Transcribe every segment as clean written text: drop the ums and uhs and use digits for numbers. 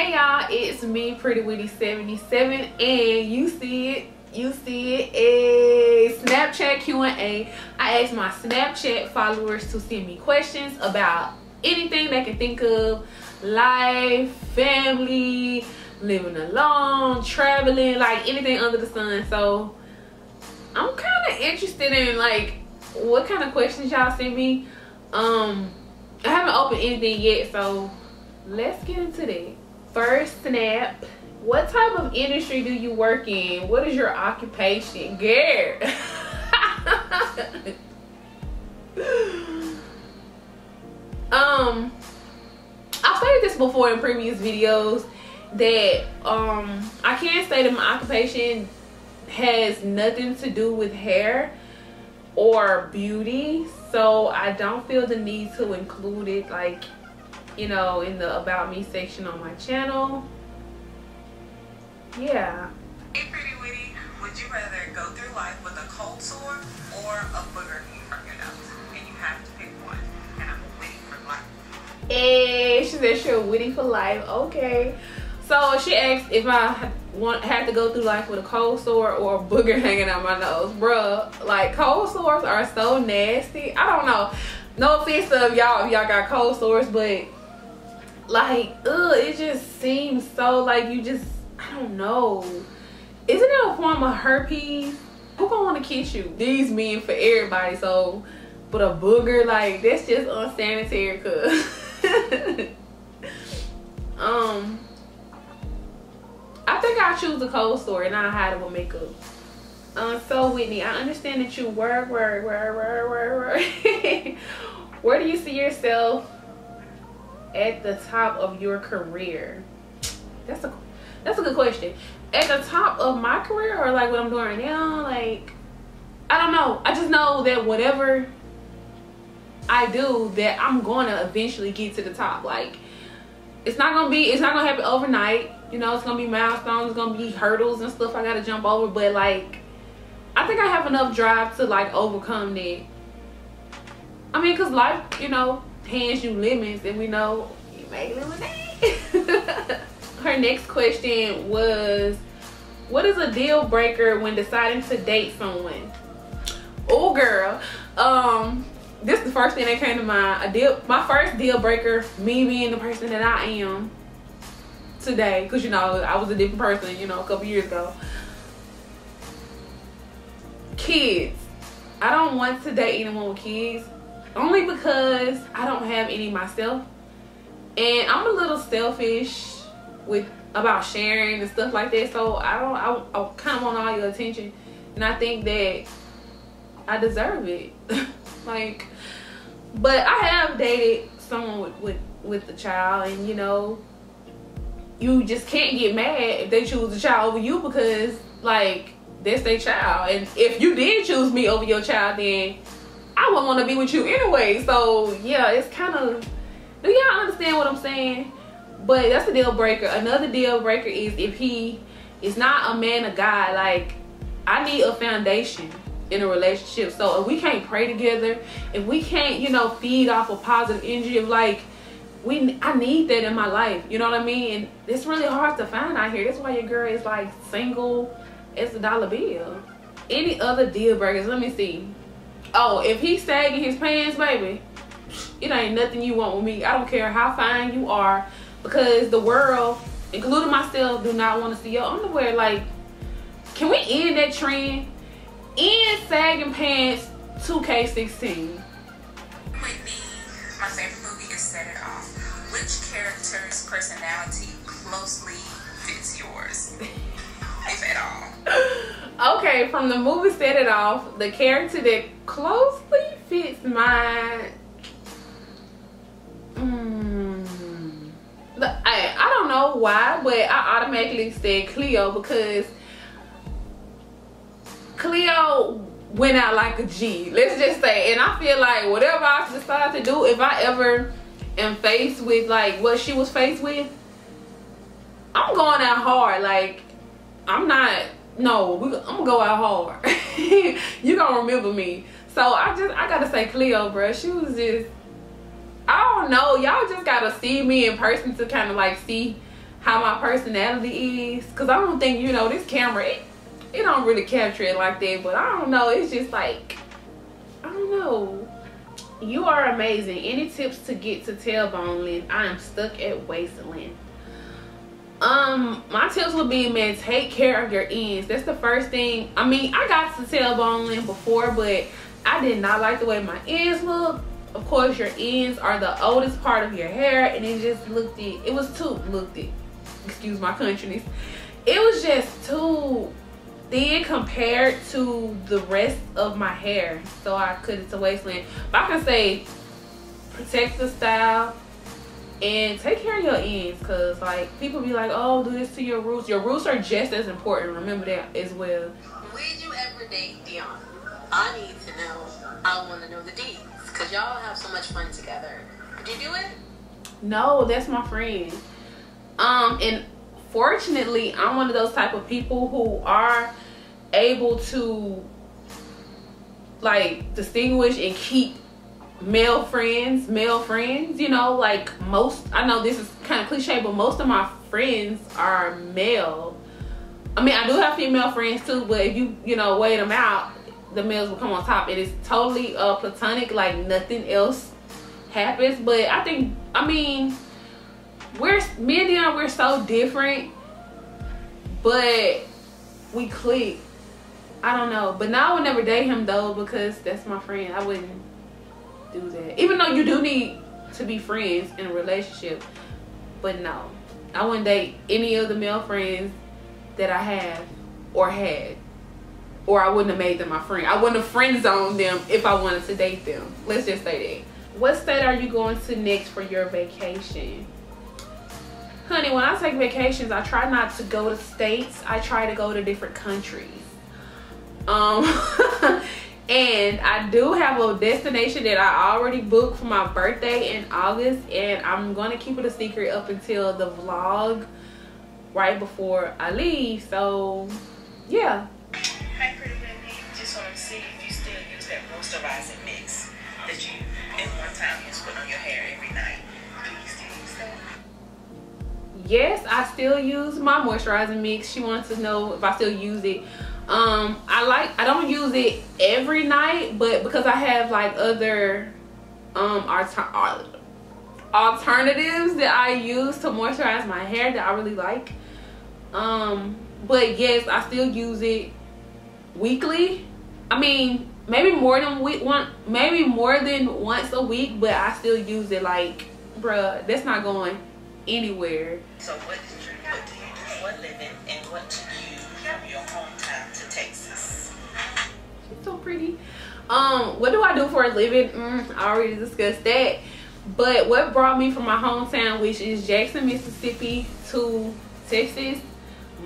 Hey y'all, it's me, Prettywitty77, and you see it, a Snapchat Q&A. I asked my Snapchat followers to send me questions about anything they can think of, life, family, living alone, traveling, like anything under the sun. So I'm kind of interested in like what kind of questions y'all send me. I haven't opened anything yet, so let's get into that. First snap, what type of industry do you work in? What is your occupation? Girl. I've stated this before in previous videos that I can't say that my occupation has nothing to do with hair or beauty, so I don't feel the need to include it, like, you know, in the about me section on my channel. Yeah. Hey Prettywitty, would you rather go through life with a cold sore or a booger from your nose? And you have to pick one. And I'm waiting for life. Hey, she said she was witty for life. Okay. So she asked if I had to go through life with a cold sore or a booger hanging out my nose. Bruh, like cold sores are so nasty. I don't know. No offense to y'all if y'all got cold sores, but like, it just seems so like you just, I don't know. Isn't it a form of herpes? Who gonna want to kiss you? These men for everybody. So, but a booger, like, that's just unsanitary, cuz. I think I'll choose a cold sore and I'll hide it with makeup. So Whitney, I understand that you work. Where do you see yourself at the top of your career? That's a good question. At the top of my career, or like what I'm doing right now? Like, I don't know. I just know that whatever I do, that I'm going to eventually get to the top. Like, it's not gonna happen overnight. You know, it's gonna be milestones, it's gonna be hurdles and stuff I gotta jump over, but like, I think I have enough drive to like overcome that. I mean, cause life, you know, hands you limits, and we know you make lemonade. Her next question was, what is a deal breaker when deciding to date someone? Oh girl, this is the first thing that came to mind. My first deal breaker, me being the person that I am today, because you know I was a different person, you know, a couple years ago. Kids. I don't want to date anyone with kids, only because I don't have any myself, and I'm a little selfish about sharing and stuff like that. So I kind of want all your attention, and I think that I deserve it. Like, but I have dated someone with a child, and you know, you just can't get mad if they choose a child over you, because like, that's their child. And if you did choose me over your child, then I wouldn't want to be with you anyway. So yeah, it's kind of, do y'all understand what I'm saying? But that's a deal breaker. Another deal breaker is if he is not a man of God. Like, I need a foundation in a relationship. So if we can't pray together, if we can't, you know, feed off of positive energy, of like, I need that in my life, you know what I mean? And it's really hard to find out here. That's why your girl is like single as a dollar bill. Any other deal breakers? Let me see. Oh, if he's sagging his pants, baby, it ain't nothing you want with me. I don't care how fine you are, because the world, including myself, do not want to see your underwear. Like, can we end that trend? End sagging pants 2K16. Whitney, my favorite movie is Set It Off. Which character's personality closely fits yours, if at all? Okay, from the movie Set It Off, the character that closely fits mine, I don't know why, but I automatically said Cleo, because Cleo went out like a G, let's just say. And I feel like whatever I decide to do, if I ever am faced with like what she was faced with, I'm going out hard. Like, I'm gonna go out hard. You gonna remember me. So I gotta say Cleo, bro. She was just, I don't know, y'all just gotta see me in person to kind of like see how my personality is, because I don't think, you know, this camera, it don't really capture it like that, but I don't know, it's just like, I don't know. You are amazing. Any tips to get to tailbone length? I am stuck at waist length. My tips would be, man, take care of your ends. That's the first thing. I mean, I got to tailbone length before, but I did not like the way my ends look. Of course, your ends are the oldest part of your hair, and it just excuse my countriness, it was just too thin compared to the rest of my hair, so I cut it to waist length. But I can say protect the style and take care of your ends, because like people be like, oh, do this to your roots. Your roots are just as important, remember that as well. Would you ever date Dion? I need to know. I want to know the deets, because y'all have so much fun together. Would you do it? No, that's my friend. And fortunately, I'm one of those type of people who are able to like distinguish and keep male friends, you know, like most, I know this is kind of cliche, but most of my friends are male. I mean, I do have female friends too, but if you know, weigh them out, the males will come on top. It is totally platonic, like nothing else happens. But I mean, me and Dion, we're so different, but we click. I don't know, but now I would never date him though, because that's my friend. I wouldn't do that, even though you do need to be friends in a relationship. But no, I wouldn't date any of the male friends that I have or had, or I wouldn't have made them my friend. I wouldn't have friend zoned them if I wanted to date them. Let's just say that. What state are you going to next for your vacation? Honey, when I take vacations, I try not to go to states. I try to go to different countries. And I do have a destination that I already booked for my birthday in August, and I'm gonna keep it a secret up until the vlog right before I leave. So yeah. Hi, Prettywitty. Just want to see if you still use that moisturizing mix that you at one time used to put on your hair every night. Do you still use that? Yes, I still use my moisturizing mix. She wants to know if I still use it. I don't use it every night, but because I have like other alternatives that I use to moisturize my hair that I really like. But yes, I still use it weekly. I mean, maybe more than once a week, but I still use it. Like, bruh, that's not going anywhere. So what do you do for a living, and what do you from your hometown to Texas? She's so pretty. What do I do for a living? I already discussed that. But what brought me from my hometown, which is Jackson, Mississippi, to Texas?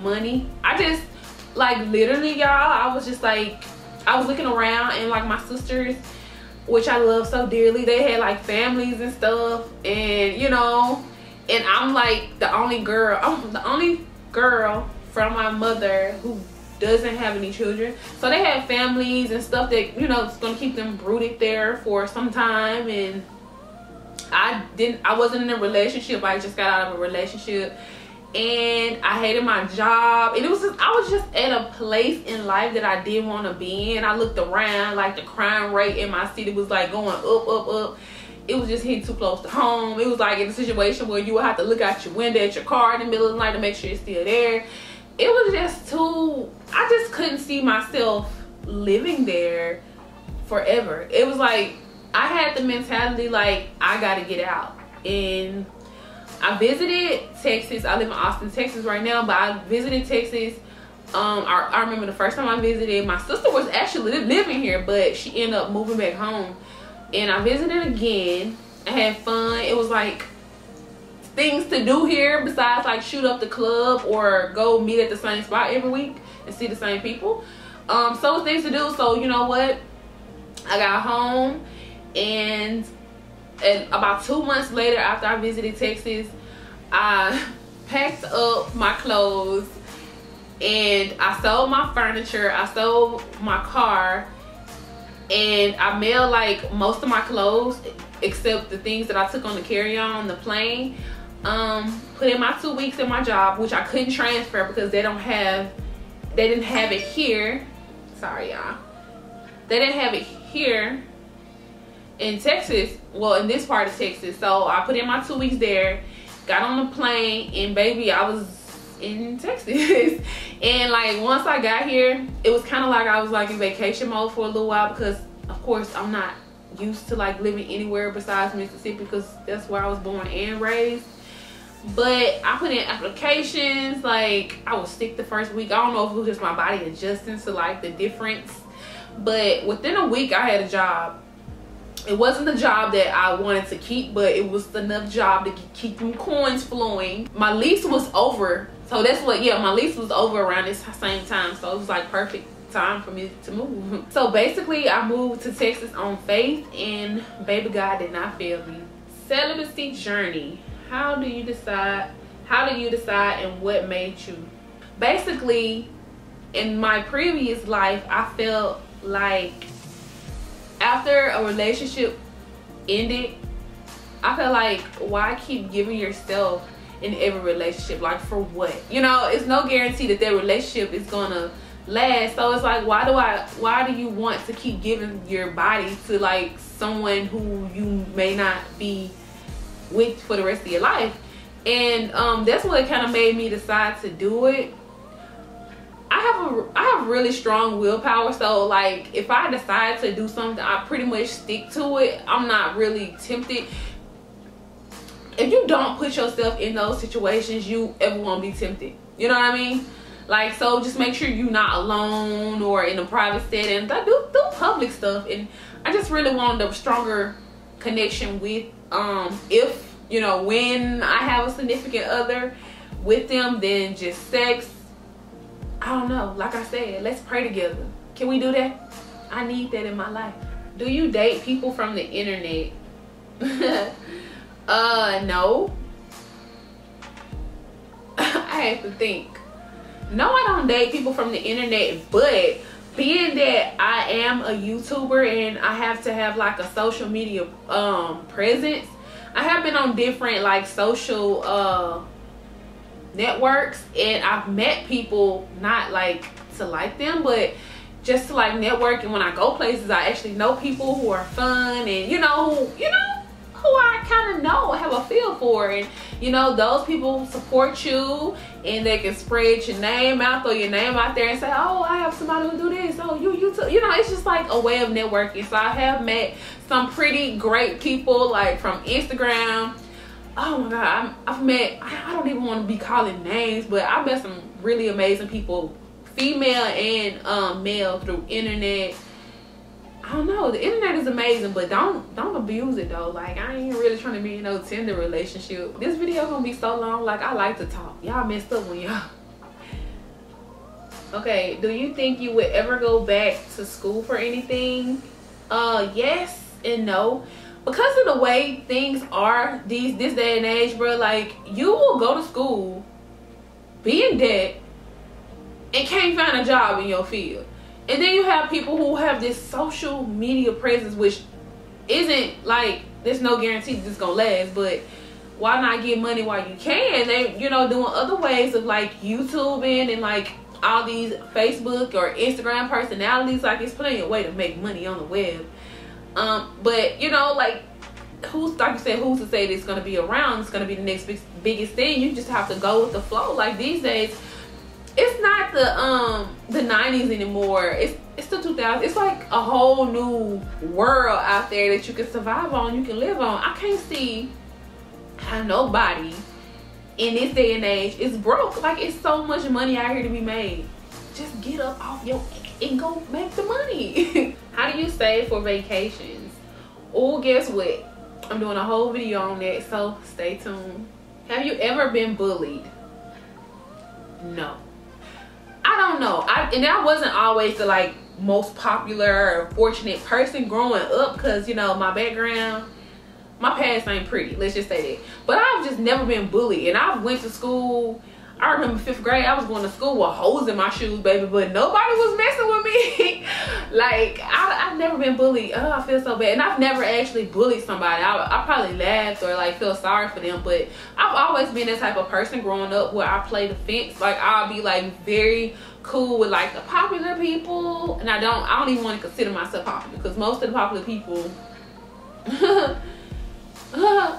Money. I just, like, literally, y'all, I was looking around, and like my sisters, which I love so dearly, they had like families and stuff, and you know, and I'm like the only girl from my mother who doesn't have any children. So they had families and stuff that, you know, it's gonna keep them brooded there for some time. And I wasn't in a relationship. I just got out of a relationship, and I hated my job, and I was just at a place in life that I didn't want to be in. I looked around, like the crime rate in my city was like going up. It was just hitting too close to home. It was like in a situation where you would have to look out your window at your car in the middle of the night to make sure it's still there. It was just I just couldn't see myself living there forever. It was like I had the mentality like I gotta get out. And I visited Texas. I live in Austin, Texas right now, but I visited Texas. I remember the first time I visited, my sister was actually living here, but she ended up moving back home. And I visited again. I had fun. It was like things to do here besides like shoot up the club or go meet at the same spot every week and see the same people. So it was things to do. So you know what? I got home, and about 2 months later, after I visited Texas, I packed up my clothes and I sold my furniture. I sold my car, and I mailed like most of my clothes except the things that I took on the carry-on, the plane. put in my 2 weeks in my job, which I couldn't transfer because they didn't have it here. Sorry, y'all. They didn't have it here in Texas. Well, in this part of Texas. So I put in my 2 weeks there, got on the plane, and baby, I was in Texas. And like once I got here, it was kind of like I was like in vacation mode for a little while, because of course I'm not used to like living anywhere besides Mississippi, because that's where I was born and raised. But I put in applications. Like I was sick the first week. I don't know if it was just my body adjusting to like the difference, but within a week I had a job. It wasn't the job that I wanted to keep, but it was enough job to keep them coins flowing. My lease was over, so that's what, yeah, my lease was over around this same time, so it was like perfect time for me to move. So basically I moved to Texas on faith, and baby God did not fail me. Celibacy journey. How do you decide and what made you? Basically, in my previous life, I felt like after a relationship ended, I felt like, why keep giving yourself in every relationship? Like, for what? You know, it's no guarantee that relationship is gonna last. So it's like, why do you want to keep giving your body to like someone who you may not be with for the rest of your life? And that's what kind of made me decide to do it. I have really strong willpower, so like if I decide to do something, I pretty much stick to it. I'm not really tempted. If you don't put yourself in those situations, you ever won't be tempted. You know what I mean? Like, so just make sure you're not alone or in a private setting. Do public stuff. And I just really wanted a stronger connection with if, you know, when I have a significant other with them than just sex. I don't know. Like I said, let's pray together. Can we do that? I need that in my life. Do you date people from the internet? No. I have to think. No, I don't date people from the internet, but being that I am a YouTuber and I have to have like a social media presence, I have been on different like social networks, and I've met people, not like to like them, but just to like network. And when I go places, I actually know people who are fun, and you know who I kind of know, have a feel for, and you know those people support you, and they can spread your name out, throw your name out there and say, oh, I have somebody who do this, oh, you too. You know, it's just like a way of networking. So I have met some pretty great people like from Instagram. Oh my God, I've met, I don't even want to be calling names, but I met some really amazing people, female and male, through internet. I don't know, the internet is amazing, but don't abuse it though. Like, I ain't really trying to be in no Tinder relationship. This video gonna be so long, like I like to talk. Y'all messed up when y'all. Okay, do you think you would ever go back to school for anything? Yes and no. Because of the way things are this day and age, bro, like you will go to school, be in debt, and can't find a job in your field. And then you have people who have this social media presence, which isn't like, there's no guarantee this is gonna last, but why not get money while you can? They, you know, doing other ways of like YouTubing and like all these Facebook or Instagram personalities. Like, it's plenty of way to make money on the web. But you know, like, like you said, who's to say that it's gonna be around? It's gonna be the next biggest thing. You just have to go with the flow. Like, these days, it's not the 90s anymore. It's the 2000s. It's like a whole new world out there that you can survive on, you can live on. I can't see how nobody in this day and age is broke. Like, it's so much money out here to be made. Just get up off your and go make the money. How do you save for vacations? Oh, guess what? I'm doing a whole video on that, so stay tuned. Have you ever been bullied? No. I don't know. And I wasn't always the like most popular or fortunate person growing up, because you know my background, my past ain't pretty, let's just say that. But I've just never been bullied. And I went to school, I remember 5th grade, I was going to school with holes in my shoes, baby, but nobody was messing with me. Like, I've never been bullied. Oh, I feel so bad. And I've never actually bullied somebody. I probably laughed or like feel sorry for them, but I've always been that type of person growing up where I play the fence. Like, I'll be like very cool with like the popular people, and I don't even want to consider myself popular, because most of the popular people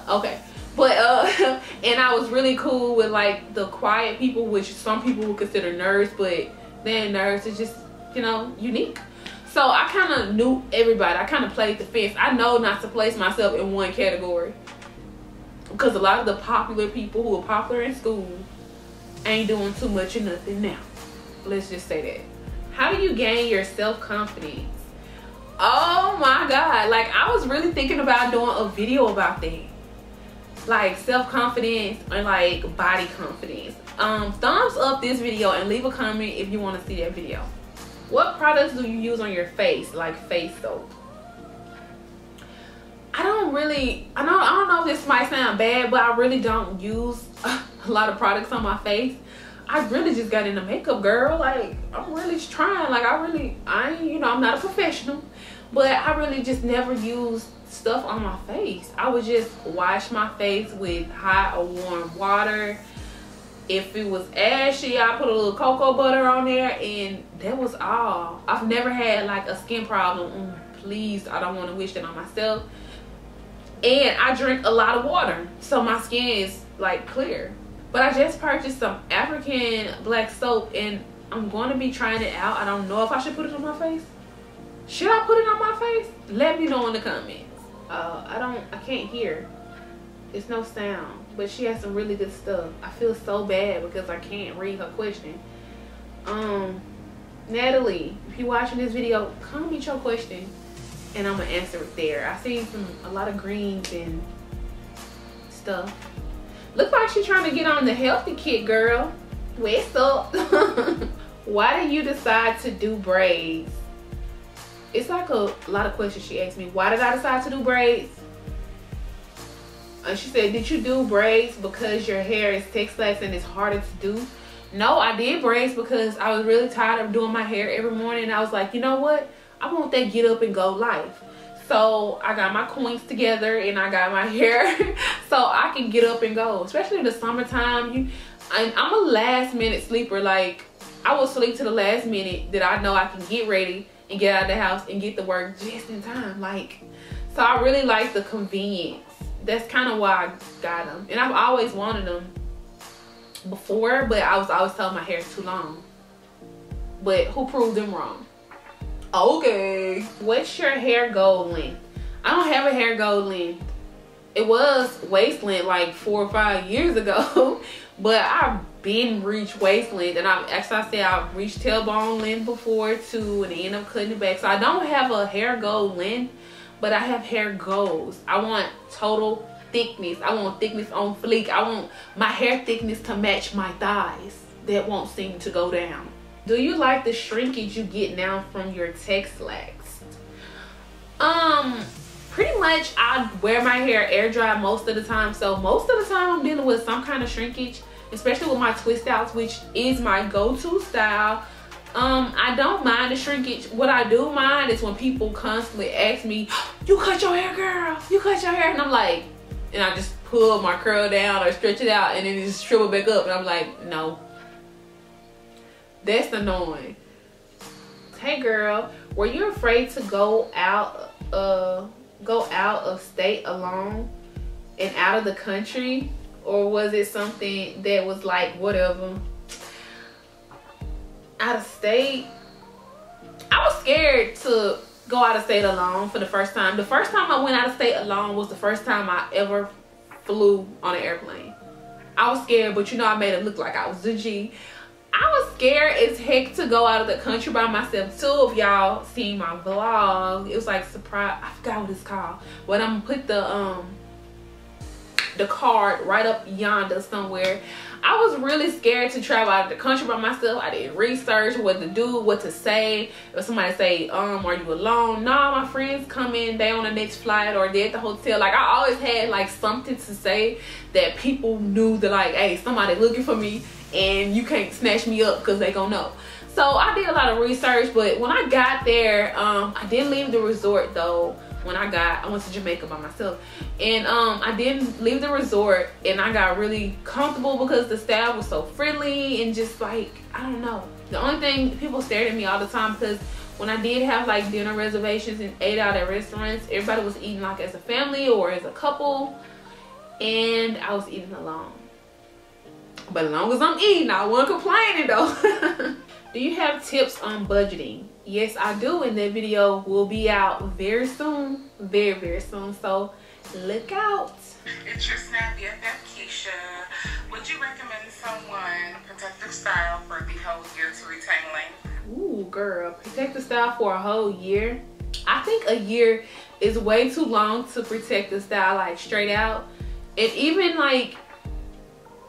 okay, but and I was really cool with like the quiet people, which some people would consider nerds, but then nerds is just, you know, unique. So I kind of knew everybody. I kind of played the fence. I know not to place myself in one category, because a lot of the popular people who are popular in school ain't doing too much or nothing now. Let's just say that. How do you gain your self-confidence? Oh my God. Like, I was really thinking about doing a video about that. Like, self-confidence and like body confidence. Thumbs up this video and leave a comment if you want to see that video. What products do you use on your face, like face soap? I don't know if this might sound bad, but I really don't use a lot of products on my face. I really just got into makeup, girl. Like, I'm really trying. Like, I ain't, you know, I'm not a professional, but I really just never used stuff on my face. I would just wash my face with hot or warm water. If it was ashy, I put a little cocoa butter on there, and that was all. I've never had like a skin problem. Please, I don't want to wish that on myself. And I drink a lot of water, so my skin is like clear. But I just purchased some African black soap, and I'm going to be trying it out. I don't know if I should put it on my face. Should I put it on my face? Let me know in the comments. I can't hear. It's no sound. But she has some really good stuff. I feel so bad because I can't read her question. Natalie, if you're watching this video, comment your question and I'm gonna answer it there. I see a lot of greens and stuff. Look like she's trying to get on the healthy kick, girl. What's up? Why did you decide to do braids? It's like a lot of questions she asked me. Why did I decide to do braids? And she said, did you do braids because your hair is textless and it's harder to do? No, I did braids because I was really tired of doing my hair every morning. And I was like, you know what? I want that get up and go life. So I got my coins together and I got my hair so I can get up and go. Especially in the summertime. I'm a last minute sleeper. Like, I will sleep to the last minute that I know I can get ready and get out of the house and get to work just in time. Like, so I really like the convenience. That's kind of why I got them. And I've always wanted them before, but I was always telling my hair is too long. But who proved them wrong? Okay. What's your hair goal length? I don't have a hair goal length. It was waist length like 4 or 5 years ago, but I've been reached waist length, and as I said, I've reached tailbone length before too, and end up cutting it back. So I don't have a hair goal length, but I have hair goals. I want total thickness. I want thickness on fleek. I want my hair thickness to match my thighs. That won't seem to go down. Do you like the shrinkage you get now from your Texlax? Pretty much I wear my hair air dry most of the time. So most of the time I'm dealing with some kind of shrinkage, especially with my twist outs, which is my go-to style. I don't mind the shrinkage. What I do mind is when people constantly ask me, you cut your hair, girl, you cut your hair, and I'm like, and I just pull my curl down or stretch it out and then it just shrivel back up, and I'm like, no. That's annoying. Hey girl, were you afraid to go out of state alone and out of the country, or was it something that was like whatever? Out of state, I was scared to go out of state alone for the first time. The first time I went out of state alone was the first time I ever flew on an airplane. I was scared, but you know, I made it look like I was a G. I was scared as heck to go out of the country by myself too. If y'all seen my vlog, it was like surprise. I forgot what it's called, but I'm gonna put the card right up yonder somewhere. I was really scared to travel out of the country by myself. I didn't research what to do, what to say. If somebody say, are you alone? No, my friends come in, they on the next flight or they at the hotel. Like, I always had like something to say that people knew that, like, hey, somebody looking for me and you can't snatch me up because they gonna know. So So I did a lot of research, but when I got there, I didn't leave the resort though. When I went to Jamaica by myself, and I didn't leave the resort, and I got really comfortable because the staff was so friendly and just like, I don't know. The only thing, people stared at me all the time because when I did have like dinner reservations and ate out at restaurants, everybody was eating like as a family or as a couple, and I was eating alone. But as long as I'm eating, I wasn't complaining though. Do you have tips on budgeting? Yes, I do, and that video will be out very soon. Very, very soon. So look out. It's your Snap BFF Keisha. Would you recommend someone protect their style for the whole year to retain length? Ooh, girl, protect the style for a whole year. I think a year is way too long to protect the style like straight out. And even like,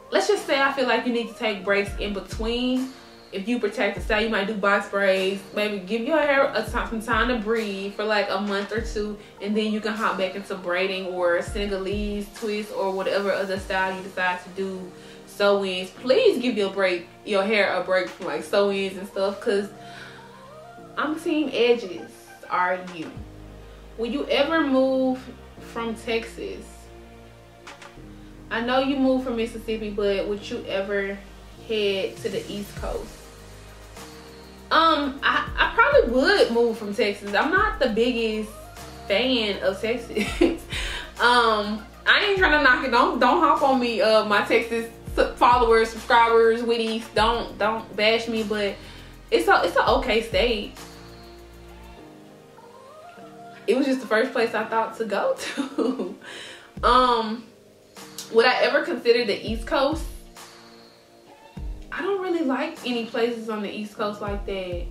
let's just say I feel like you need to take breaks in between. If you protect the style, you might do box braids, maybe give your hair some time to breathe for like a month or two, and then you can hop back into braiding or Senegalese twist or whatever other style you decide to do. Sew-ins. Please give your hair a break from like sew-ins and stuff, because I'm team edges. Are you? Will you ever move from Texas? I know you moved from Mississippi, but would you ever head to the East Coast? I probably would move from Texas. I'm not the biggest fan of Texas. I ain't trying to knock it. Don't hop on me, my Texas followers, subscribers, Whitties. Don't bash me, but it's an okay state. It was just the first place I thought to go to. Would I ever consider the East Coast? I don't really like any places on the East Coast like that.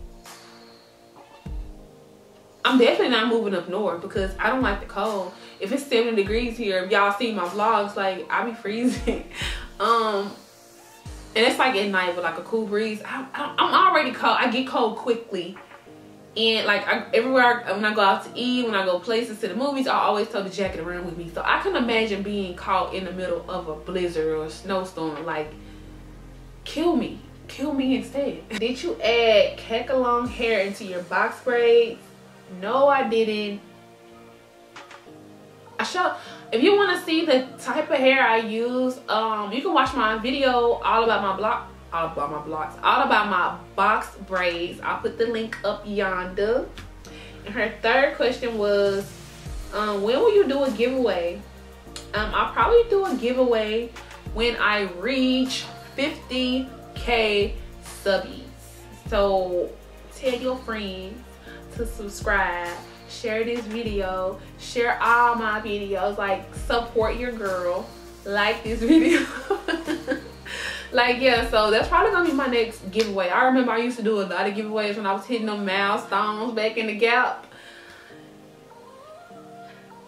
I'm definitely not moving up north because I don't like the cold. If it's 70 degrees here, if y'all see my vlogs, like I be freezing. And it's like at night with like a cool breeze. I'm already cold. I get cold quickly. And like everywhere, when I go out to eat, when I go places, to the movies, I always take the jacket around with me. So I can imagine being caught in the middle of a blizzard or a snowstorm. Like, kill me instead. Did you add long hair into your box braids? No, I didn't. If you want to see the type of hair I use, you can watch my video all about my box braids. I'll put the link up yonder. And her third question was, when will you do a giveaway? I'll probably do a giveaway when I reach 50K subbies. So tell your friends to subscribe, share this video, share all my videos, like support your girl, like this video. Like, yeah, so that's probably gonna be my next giveaway. I remember I used to do a lot of giveaways when I was hitting them milestones back in the gap.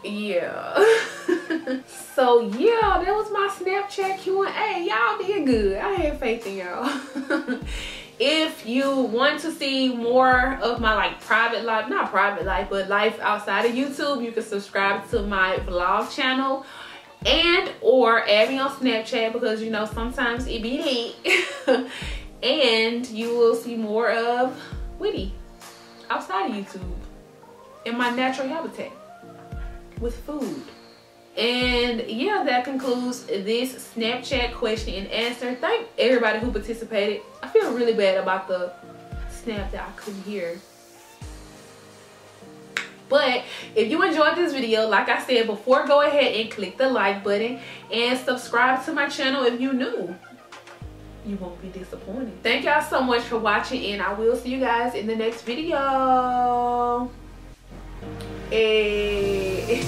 Yeah. So yeah, that was my Snapchat Q&A. Y'all did good. I had faith in y'all. If you want to see more of my like private life, not private life, but life outside of YouTube, you can subscribe to my vlog channel and or add me on Snapchat, because you know sometimes it be lit. And you will see more of Whitney outside of YouTube in my natural habitat with food. And yeah, that concludes this Snapchat question and answer. Thank everybody who participated. I feel really bad about the snap that I couldn't hear. But if you enjoyed this video, like I said before, go ahead and click the like button and subscribe to my channel if you're new. You won't be disappointed. Thank y'all so much for watching, and I will see you guys in the next video. Hey.